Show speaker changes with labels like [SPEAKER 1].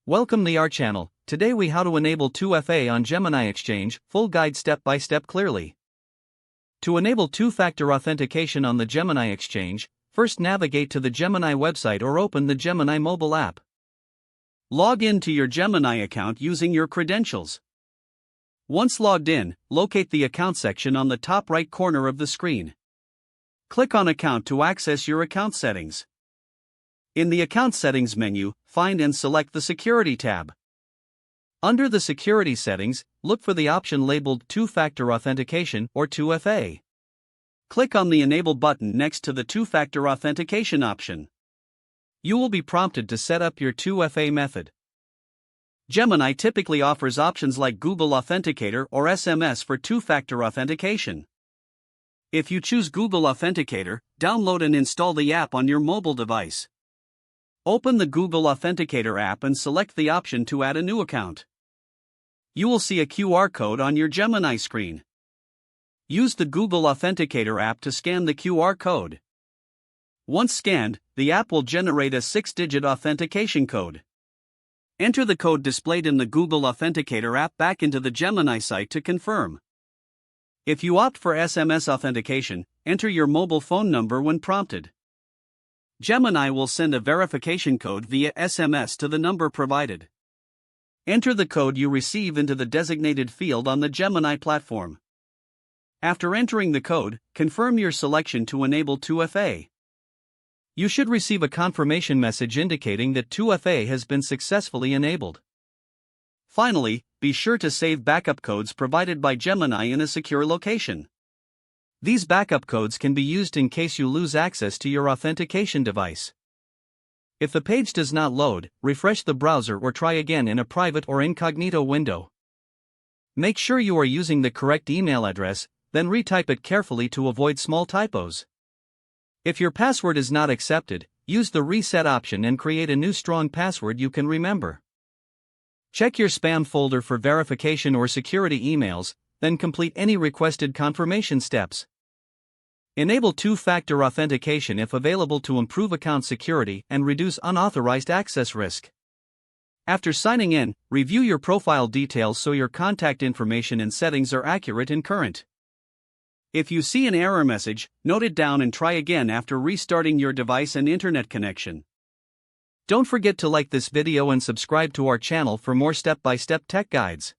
[SPEAKER 1] Welcome to our channel. Today we how to enable 2FA on Gemini Exchange, full guide step by step clearly. To enable two-factor authentication on the Gemini Exchange, first navigate to the Gemini website or open the Gemini mobile app. Log in to your Gemini account using your credentials. Once logged in, locate the account section on the top right corner of the screen. Click on Account to access your account settings. In the Account Settings menu, find and select the Security tab. Under the Security settings, look for the option labeled Two-Factor Authentication or 2FA. Click on the Enable button next to the Two-Factor Authentication option. You will be prompted to set up your 2FA method. Gemini typically offers options like Google Authenticator or SMS for two-factor authentication. If you choose Google Authenticator, download and install the app on your mobile device. Open the Google Authenticator app and select the option to add a new account. You will see a QR code on your Gemini screen. Use the Google Authenticator app to scan the QR code. Once scanned, the app will generate a 6-digit authentication code. Enter the code displayed in the Google Authenticator app back into the Gemini site to confirm. If you opt for SMS authentication, enter your mobile phone number when prompted. Gemini will send a verification code via SMS to the number provided. Enter the code you receive into the designated field on the Gemini platform. After entering the code, confirm your selection to enable 2FA. You should receive a confirmation message indicating that 2FA has been successfully enabled. Finally, be sure to save backup codes provided by Gemini in a secure location. These backup codes can be used in case you lose access to your authentication device. If the page does not load, refresh the browser or try again in a private or incognito window. Make sure you are using the correct email address, then retype it carefully to avoid small typos. If your password is not accepted, use the reset option and create a new strong password you can remember. Check your spam folder for verification or security emails, then complete any requested confirmation steps. Enable two-factor authentication if available to improve account security and reduce unauthorized access risk. After signing in, review your profile details so your contact information and settings are accurate and current. If you see an error message, note it down and try again after restarting your device and internet connection. Don't forget to like this video and subscribe to our channel for more step-by-step tech guides.